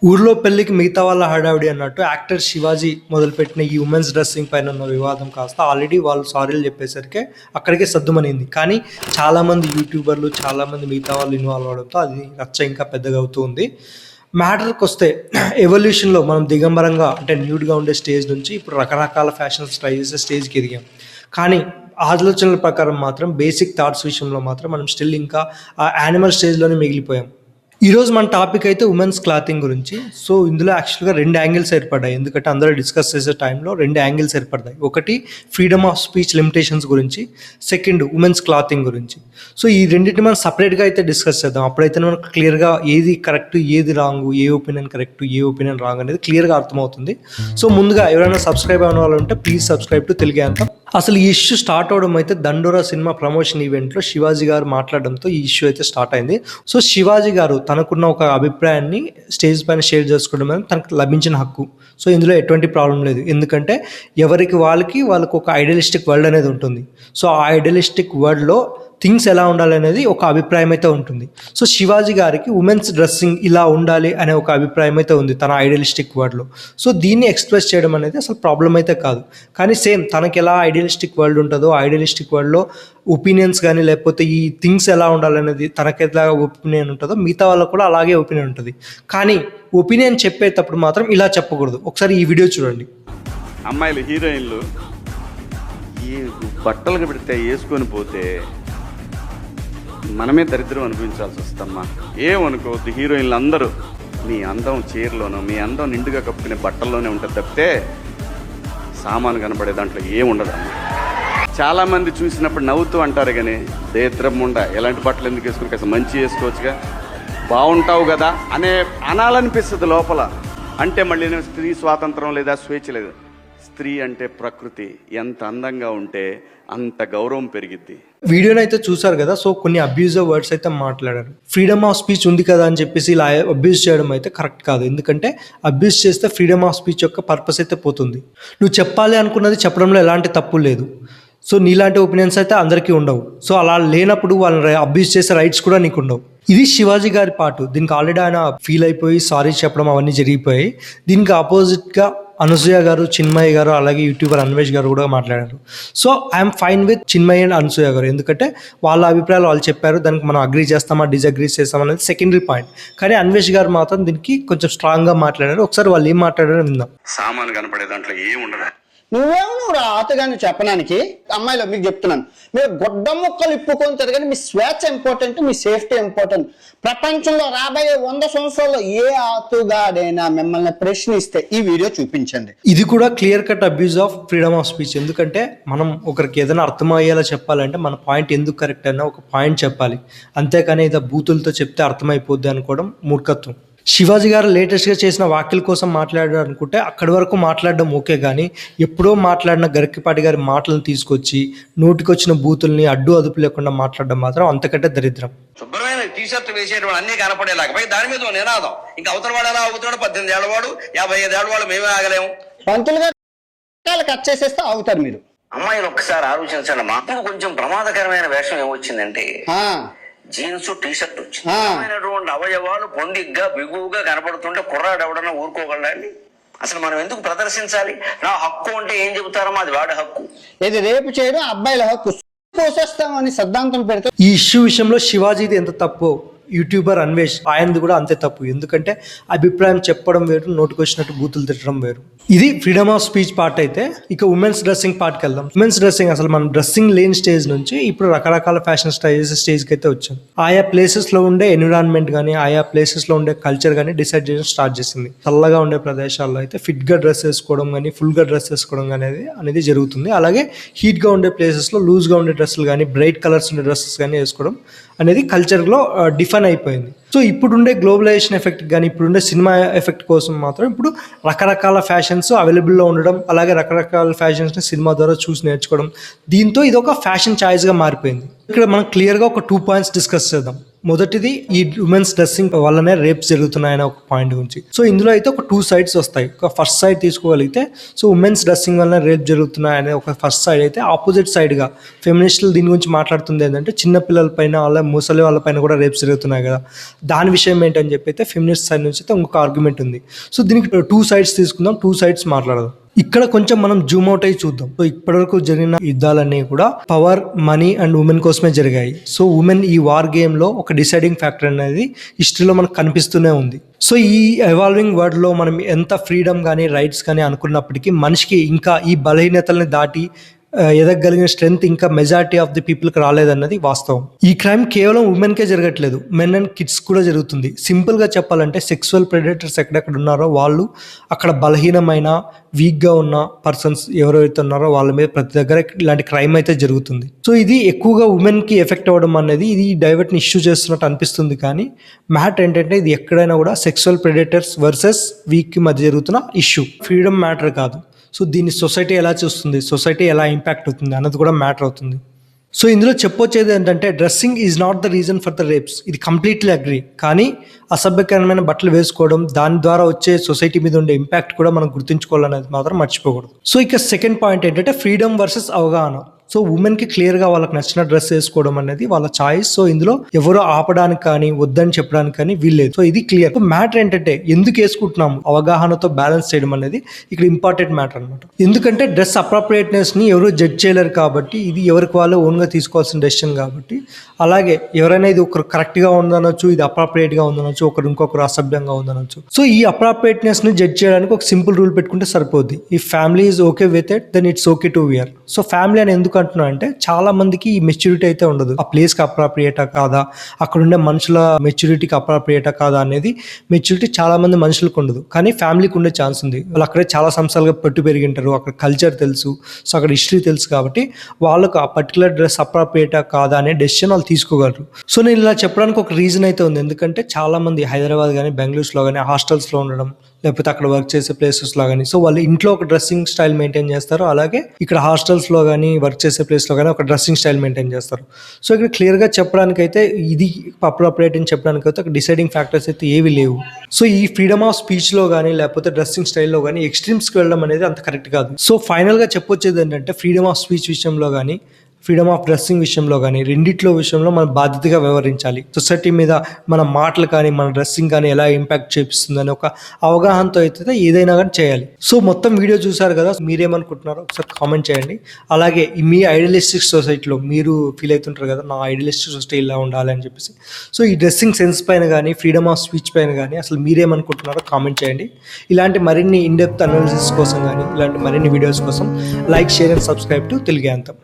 ఊర్లో పెళ్లికి మిగతా వాళ్ళ హడావిడి అన్నట్టు యాక్టర్ శివాజీ మొదలుపెట్టిన ఈ ఉమెన్స్ డ్రెస్సింగ్ పైన ఉన్న వివాదం కాస్త ఆల్రెడీ వాళ్ళు సారీలు చెప్పేసరికి అక్కడికే సద్దుమనింది. కానీ చాలామంది యూట్యూబర్లు, చాలామంది మిగతా వాళ్ళు ఇన్వాల్వ్ అవడంతో అది రచ్చ ఇంకా పెద్దగా అవుతూ ఉంది. మ్యాటర్కి వస్తే ఎవల్యూషన్లో మనం దిగంబరంగా అంటే న్యూడ్గా ఉండే స్టేజ్ నుంచి ఇప్పుడు రకరకాల ఫ్యాషన్స్ ట్రై చేసే స్టేజ్కి ఎదిగాం. కానీ ఆలోచనల ప్రకారం మాత్రం బేసిక్ థాట్స్ విషయంలో మాత్రం మనం స్టిల్ ఇంకా ఆ యానిమల్ స్టేజ్లోనే మిగిలిపోయాం. ఈరోజు మన టాపిక్ అయితే ఉమెన్స్ క్లాతింగ్ గురించి. సో ఇందులో యాక్చువల్గా 2 యాంగిల్స్ ఏర్పడ్డాయి. ఎందుకంటే అందరూ డిస్కస్ చేసే టైంలో 2 యాంగిల్స్ ఏర్పడ్డాయి. ఒకటి ఫ్రీడమ్ ఆఫ్ స్పీచ్ లిమిటేషన్స్ గురించి, సెకండ్ ఉమెన్స్ క్లాతింగ్ గురించి. సో ఈ రెండింటిని మనం సపరేట్గా అయితే డిస్కస్ చేద్దాం. అప్పుడైతే మనకు క్లియర్గా ఏది కరెక్ట్, ఏది రాంగ్, ఏ ఒపీనియన్ కరెక్ట్, ఏ ఒపీనియన్ రాంగ్ అనేది క్లియర్గా అర్థమవుతుంది. సో ముందుగా ఎవరైనా సబ్స్క్రైబ్ అయిన వాళ్ళు ఉంటే please subscribe to Telugu anthem. అసలు ఈ ఇష్యూ స్టార్ట్ అవడం అయితే దండోరా సినిమా ప్రమోషన్ ఈవెంట్లో శివాజీ గారు మాట్లాడడంతో ఈ ఇష్యూ అయితే స్టార్ట్ అయింది. సో శివాజీ గారు తనకున్న ఒక అభిప్రాయాన్ని స్టేజ్ పైన షేర్ చేసుకోవడం అనేది తనకు లభించిన హక్కు. సో ఇందులో ఎటువంటి ప్రాబ్లం లేదు. ఎందుకంటే ఎవరికి వాళ్ళకి ఒక ఐడియలిస్టిక్ వరల్డ్ అనేది ఉంటుంది. సో ఆ ఐడియలిస్టిక్ వరల్డ్లో థింగ్స్ ఎలా ఉండాలి అనేది ఒక అభిప్రాయం అయితే ఉంటుంది. సో శివాజీ గారికి ఉమెన్స్ డ్రెస్సింగ్ ఇలా ఉండాలి అనే ఒక అభిప్రాయం అయితే ఉంది తన ఐడియలిస్టిక్ వరల్డ్లో. సో దీన్ని ఎక్స్ప్రెస్ చేయడం అనేది అసలు ప్రాబ్లం అయితే కాదు. కానీ సేమ్ తనకి ఎలా ఐడియలిస్టిక్ వరల్డ్ ఉంటుందో ఐడియలిస్టిక్ వరల్డ్లో ఒపీనియన్స్ కానీ లేకపోతే ఈ థింగ్స్ ఎలా ఉండాలనేది తనకి ఎలా ఒపీనియన్ ఉంటుందో మిగతా వాళ్ళకు కూడా అలాగే ఒపీనియన్ ఉంటుంది. కానీ ఒపీనియన్ చెప్పేటప్పుడు మాత్రం ఇలా చెప్పకూడదు. ఒకసారి ఈ వీడియో చూడండి. అమ్మాయిలు హీరోయిన్లు ఈ బట్టలకు పెడితే వేసుకొని పోతే మనమే దరిద్రం అనిపించాల్సి వస్తమ్మా. ఏమనుకోవద్దు, హీరోయిన్లు అందరూ మీ అందం చీరలోనూ మీ అందం నిండుగా కప్పుకునే బట్టల్లోనే ఉంటుంది తప్పితే సామాను కనబడే దాంట్లో ఏముండదమ్మా. చాలామంది చూసినప్పుడు నవ్వుతూ అంటారు కానీ దేత్రం ఉండ ఎలాంటి బట్టలు ఎందుకు వేసుకుని కాస్త మంచి వేసుకోవచ్చుగా, బాగుంటావు కదా అనాలనిపిస్తుంది లోపల. అంటే మళ్ళీ స్త్రీ స్వాతంత్రం లేదా స్వేచ్ఛ లేదు. స్త్రీ అంటే ప్రకృతి, ఎంత అందంగా ఉంటే అంత గౌరవం పెరిగిద్ది. వీడియోని అయితే చూసారు కదా. సో కొన్ని అబ్యూజివ్ వర్డ్స్ అయితే మాట్లాడారు. ఫ్రీడమ్ ఆఫ్ స్పీచ్ ఉంది కదా అని చెప్పేసి ఇలా అబ్యూజ్ చేయడం అయితే కరెక్ట్ కాదు. ఎందుకంటే అబ్యూజ్ చేస్తే ఫ్రీడమ్ ఆఫ్ స్పీచ్ యొక్క పర్పస్ అయితే పోతుంది. నువ్వు చెప్పాలి అనుకున్నది చెప్పడంలో ఎలాంటి తప్పు లేదు. సో నీలాంటి ఒపీనియన్స్ అయితే అందరికీ ఉండవు. సో అలా లేనప్పుడు వాళ్ళని అబ్యూజ్ చేసే రైట్స్ కూడా నీకు ఉండవు. ఇది శివాజీ గారి పాటు. దీనికి ఆల్రెడీ ఆయన ఫీల్ అయిపోయి సారీ చెప్పడం అవన్నీ జరిగిపోయాయి. దీనికి ఆపోజిట్గా అనసూయ గారు, చిన్మయ్య గారు, అలాగే యూట్యూబర్ అన్వేష్ గారు కూడా మాట్లాడారు. So I'm fine with Chinmayya and Anasuya గారు. ఎందుకంటే వాళ్ళ అభిప్రాయాలు వాళ్ళు చెప్పారు. దానికి మనం అగ్రీ చేస్తామా డిజగ్రీ చేస్తామా అనేది సెకండరీ పాయింట్. కానీ అన్వేష్ గారు మాత్రం దీనికి కొంచెం స్ట్రాంగ్గా మాట్లాడారు. ఒకసారి వాళ్ళు ఏం మాట్లాడారో విందాం. సామాను కనపడే దాంట్లో ఏముండదు. నువ్వు రాతగాని చెప్పడానికి అమ్మాయిలో మీకు చెప్తున్నాను, మీరు గుడ్డ ముక్కలు ఇప్పుకొని తిరగని మీ స్వేచ్ఛ ఇంపార్టెంట్, మీ సేఫ్టీ ఇంపార్టెంట్. ప్రపంచంలో రాబోయే 100 సంవత్సరాల్లో ఏ ఆతుగాడైనా మిమ్మల్ని ప్రశ్నిస్తే ఈ వీడియో చూపించండి. ఇది కూడా clear cut abuse of freedom of speech. ఎందుకంటే మనం ఒకరికి ఏదైనా అర్థమయ్యేలా చెప్పాలంటే మన పాయింట్ ఎందుకు కరెక్ట్ అయినా ఒక పాయింట్ చెప్పాలి. అంతేకాని ఇదో బూతులతో చెప్తే అర్థమైపోద్ది అనుకోవడం మూర్ఖత్వం. శివాజీ గారు లేటెస్ట్గా చేసిన వ్యాఖ్యల కోసం మాట్లాడారు అనుకుంటే అక్కడి వరకు మాట్లాడడం ఓకే. కానీ ఎప్పుడో మాట్లాడిన గరికపాటి గారి మాటలను తీసుకొచ్చి నోటికొచ్చిన బూతుల్ని అడ్డు అదుపు లేకుండా మాట్లాడడం మాత్రం అంతకంటే దరిద్రం. శుభ్రమైన టీషర్ట్ వేసేటువంటి అన్ని కనపడేలాగా దాని మీద నినాదం. ఇంకా అవతల వాడు ఎలా అవుతాడు, 18 ఏళ్ళ వాడు 55 ఏళ్ళ వాడు మేమే ఆగలేము. పంతులు గారు కట్ చేసేస్తే అవుతారు మీరు. అమ్మాయిని ఒక్కసారి ఆలోచించండి. మాకు కొంచెం ప్రమాదకరమైన వేషం ఏమొచ్చిందంటే జీన్స్ టీషర్ట్ వచ్చింది. అవయవాలు పొందిగ్గా బిగువుగా కనపడుతుంటే కుర్రాడు ఎవడన్నా ఊరుకోగలండి? అసలు మనం ఎందుకు ప్రదర్శించాలి? నా హక్కు అంటే ఏం చెబుతారమ్మా, అది వాడి హక్కు. ఇది రేపు చేయడం అబ్బాయిల హక్కు. పోసేస్తామని సిద్ధాంతం పెడితే ఈ ఇష్యూ విషయంలో శివాజీది ఎంత తప్పు, యూట్యూబర్ అన్వేష్ ఆయనది కూడా అంతే తప్పు. ఎందుకంటే అభిప్రాయం చెప్పడం వేరు, నోటికొచ్చినట్టు బూతులు తిట్టడం వేరు. ఇది ఫ్రీడమ్ ఆఫ్ స్పీచ్ పార్ట్ అయితే. ఇక ఉమెన్స్ డ్రెస్సింగ్ పార్ట్కి వెళ్దాం. ఉమెన్స్ డ్రెస్సింగ్ అసలు మనం డ్రెస్సింగ్ లేని స్టేజ్ నుంచి ఇప్పుడు రకరకాల ఫ్యాషన్ స్టైల్స్ స్టేజ్కి అయితే వచ్చాం. ఆయా ప్లేసెస్లో ఉండే ఎన్విరాన్మెంట్ కానీ ఆయా ప్లేసెస్లో ఉండే కల్చర్ కానీ డిసైడ్ చేయడం స్టార్ట్ చేసింది. చల్లగా ఉండే ప్రదేశాల్లో అయితే ఫిట్గా డ్రెస్ వేసుకోవడం కానీ ఫుల్గా డ్రెస్ వేసుకోవడం అనేది జరుగుతుంది. అలాగే హీట్గా ఉండే ప్లేసెస్లో లూజ్గా ఉండే డ్రెస్సులు కానీ బ్రైట్ కలర్స్ ఉండే డ్రెస్సెస్ కానీ వేసుకోవడం అనేది కల్చర్లో డిఫైన్ అయిపోయింది. సో ఇప్పుడుండే గ్లోబలైజేషన్ ఎఫెక్ట్ కానీ ఇప్పుడుండే సినిమా ఎఫెక్ట్ కోసం మాత్రం ఇప్పుడు రకరకాల ఫ్యాషన్స్ అవైలబుల్లో ఉండడం, అలాగే రకరకాల ఫ్యాషన్స్ని సినిమా ద్వారా చూసి నేర్చుకోవడం, దీంతో ఇది ఒక ఫ్యాషన్ ఛాయిస్గా మారిపోయింది. ఇక్కడ మనం క్లియర్గా ఒక 2 పాయింట్స్ డిస్కస్ చేద్దాం. మొదటిది ఈ ఉమెన్స్ డ్రెస్సింగ్ వల్లనే రేప్స్ జరుగుతున్నాయనే ఒక పాయింట్ గురించి. సో ఇందులో అయితే ఒక 2 సైడ్స్ వస్తాయి. ఒక ఫస్ట్ సైడ్ తీసుకోగలిగితే సో ఉమెన్స్ డ్రెస్సింగ్ వల్ల రేప్ జరుగుతున్నాయనే ఒక ఫస్ట్ సైడ్ అయితే, ఆపోజిట్ సైడ్గా ఫెమినిస్టులు దీని గురించి మాట్లాడుతుంది ఏంటంటే చిన్న పిల్లల పైన వాళ్ళ ముసలి వాళ్ళ పైన కూడా రేప్స్ జరుగుతున్నాయి కదా, దాని విషయం ఏంటని చెప్పి అయితే ఫెమినిస్ట్ సైడ్ నుంచి అయితే ఇంకొక ఆర్గ్యుమెంట్ ఉంది. సో దీనికి 2 సైడ్స్ తీసుకుందాం, 2 సైడ్స్ మాట్లాడదాం. ఇక్కడ కొంచెం మనం జూమ్ అవుట్ అయ్యి చూద్దాం. సో ఇప్పటివరకు జరిగిన యుద్ధాలన్నీ కూడా పవర్, మనీ అండ్ ఉమెన్ కోసమే జరిగాయి. సో ఉమెన్ ఈ వార్ గేమ్ లో ఒక డిసైడింగ్ ఫ్యాక్టర్ అనేది హిస్టరీలో మనకు కనిపిస్తూనే ఉంది. సో ఈ ఎవాల్వింగ్ వరల్డ్ లో మనం ఎంత ఫ్రీడమ్ కానీ రైట్స్ కానీ అనుకున్నప్పటికీ మనిషికి ఇంకా ఈ బలహీనతల్ని దాటి ఎదగలిగిన స్ట్రెంగ్త్ ఇంకా మెజారిటీ ఆఫ్ ది పీపుల్కి రాలేదన్నది వాస్తవం. ఈ క్రైమ్ కేవలం ఉమెన్కే జరగట్లేదు, మెన్ అండ్ కిడ్స్ కూడా జరుగుతుంది. సింపుల్గా చెప్పాలంటే సెక్సువల్ ప్రెడేటర్స్ ఎక్కడెక్కడ ఉన్నారో వాళ్ళు అక్కడ బలహీనమైన వీక్గా ఉన్న పర్సన్స్ ఎవరైతే ఉన్నారో వాళ్ళ మీద ప్రతి దగ్గర ఇలాంటి క్రైమ్ అయితే జరుగుతుంది. సో ఇది ఎక్కువగా ఉమెన్కి ఎఫెక్ట్ అవ్వడం అనేది ఇది డైవర్ట్ని ఇష్యూ చేస్తున్నట్టు అనిపిస్తుంది. కానీ మ్యాటర్ ఏంటంటే ఇది ఎక్కడైనా కూడా సెక్సువల్ ప్రెడేటర్స్ వర్సెస్ వీక్కి మధ్య జరుగుతున్న ఇష్యూ, ఫ్రీడమ్ మ్యాటర్ కాదు. సో దీన్ని సొసైటీ ఎలా చూస్తుంది, సొసైటీ ఎలా ఇంపాక్ట్ అవుతుంది అన్నది కూడా మ్యాటర్ అవుతుంది. సో ఇందులో చెప్పొచ్చేది ఏంటంటే dressing is not the reason for the rapes, ఇది కంప్లీట్లీ అగ్రీ. కానీ అసభ్యకరమైన బట్టలు వేసుకోవడం, దాని ద్వారా వచ్చే సొసైటీ మీద ఉండే ఇంపాక్ట్ కూడా మనం గుర్తుంచుకోవాలనేది మాత్రం మర్చిపోకూడదు. సో ఇక సెకండ్ పాయింట్ ఏంటంటే ఫ్రీడమ్ వర్సెస్ అవగాహన. సో ఉమెన్కి క్లియర్గా వాళ్ళకి నచ్చిన డ్రెస్ వేసుకోవడం అనేది వాళ్ళ చాయిస్. సో ఇందులో ఎవరో ఆపడానికి కానీ వద్దని చెప్పడానికి కానీ వీల్లేదు. సో ఇది క్లియర్. మ్యాటర్ ఏంటంటే ఎందుకు వేసుకుంటున్నాము అవగాహనతో బ్యాలెన్స్ చేయడం అనేది ఇక్కడ ఇంపార్టెంట్ మ్యాటర్ అనమాట. ఎందుకంటే డ్రెస్ అప్రాప్రియేట్నెస్ ని ఎవరు జడ్జ్ చేయలేరు కాబట్టి ఇది ఎవరికి వాళ్ళు ఓన్గా తీసుకోవాల్సిన డెసిషన్ కాబట్టి. అలాగే ఎవరైనా ఇది ఒకరు కరెక్ట్గా ఉందనొచ్చు, ఇది అప్రాప్రియేట్గా ఉందనొచ్చు, ఒకరు ఇంకొకరు అసభ్యంగా ఉందనొచ్చు. సో ఈ అప్రాప్రియేట్నెస్ ని జడ్జ్ చేయడానికి ఒక సింపుల్ రూల్ పెట్టుకుంటే సరిపోద్ది. ఈ family is okay with it then it's okay to wear. So family అని ఎందుకు అంటున్నా అంటే చాలా మందికి ఈ మెచ్యూరిటీ అయితే ఉండదు. ఆ ప్లేస్కి అప్రాప్రియేటా కాదా, అక్కడ ఉండే మనుషుల మెచ్యూరిటీకి అప్రాప్రియేటా కాదా అనేది మెచ్యూరిటీ చాలా మంది మనుషులకు ఉండదు. కానీ ఫ్యామిలీకి ఉండే ఛాన్స్ ఉంది. వాళ్ళు అక్కడే చాలా సంవత్సరాలుగా పట్టు పెరిగింటారు, అక్కడ కల్చర్ తెలుసు, సో అక్కడ హిస్టరీ తెలుసు కాబట్టి వాళ్ళకు ఆ పర్టికులర్ డ్రెస్ అప్రాప్రియేటా కాదా అనే డెసిషన్ వాళ్ళు తీసుకోగలరు. సో నేను ఇలా చెప్పడానికి ఒక రీజన్ అయితే ఉంది. ఎందుకంటే చాలా మంది హైదరాబాద్ కానీ బెంగళూరులో కానీ హాస్టల్స్లో ఉండడం, లేకపోతే అక్కడ వర్క్ చేసే ప్లేసెస్లో కానీ సో వాళ్ళు ఇంట్లో ఒక డ్రెస్సింగ్ స్టైల్ మెయింటైన్ చేస్తారు, అలాగే ఇక్కడ హాస్టల్స్లో కానీ వర్క్ చేసే ప్లేస్లో కానీ ఒక డ్రెస్సింగ్ స్టైల్ మెయింటైన్ చేస్తారు. సో ఇక్కడ క్లియర్గా చెప్పడానికైతే ఇది అప్రాప్రియేట్ అని చెప్పడానికైతే ఒక డిసైడింగ్ ఫ్యాక్టర్స్ అయితే ఏవి లేవు. సో ఈ ఫ్రీడమ్ ఆఫ్ స్పీచ్లో కానీ లేకపోతే డ్రెస్సింగ్ స్టైల్లో కానీ ఎక్స్ట్రీమ్స్కి వెళ్ళడం అనేది అంత కరెక్ట్ కాదు. సో ఫైనల్గా చెప్పొచ్చేది ఏంటంటే ఫ్రీడమ్ ఆఫ్ స్పీచ్ విషయంలో కానీ ఫ్రీడమ్ ఆఫ్ డ్రెస్సింగ్ విషయంలో కానీ రెండిట్లో విషయంలో మనం బాధ్యతగా వ్యవహరించాలి. సొసైటీ మీద మన మాటలు కానీ మన డ్రెస్సింగ్ కానీ ఎలా ఇంపాక్ట్ చేపిస్తుందని ఒక అవగాహనతో అయితే ఏదైనా కానీ చేయాలి. సో మొత్తం వీడియో చూసారు కదా, మీరేమనుకుంటున్నారో ఒకసారి కామెంట్ చేయండి. అలాగే మీ ఐడియలిస్టిక్ సొసైటీలో మీరు ఫీల్ అవుతుంటారు కదా, నా ఐడియలిస్టిక్ సొసైటీ ఇలా ఉండాలి అని చెప్పేసి. సో ఈ డ్రెస్సింగ్ సెన్స్ పైన కానీ ఫ్రీడమ్ ఆఫ్ స్పీచ్ పైన కానీ అసలు మీరేమనుకుంటున్నారో కామెంట్ చేయండి. ఇలాంటి మరిన్ని ఇన్డెప్త్ అనాలిసిస్ కోసం కానీ ఇలాంటి మరిన్ని వీడియోస్ కోసం like, share and subscribe to Telugu యాంతం.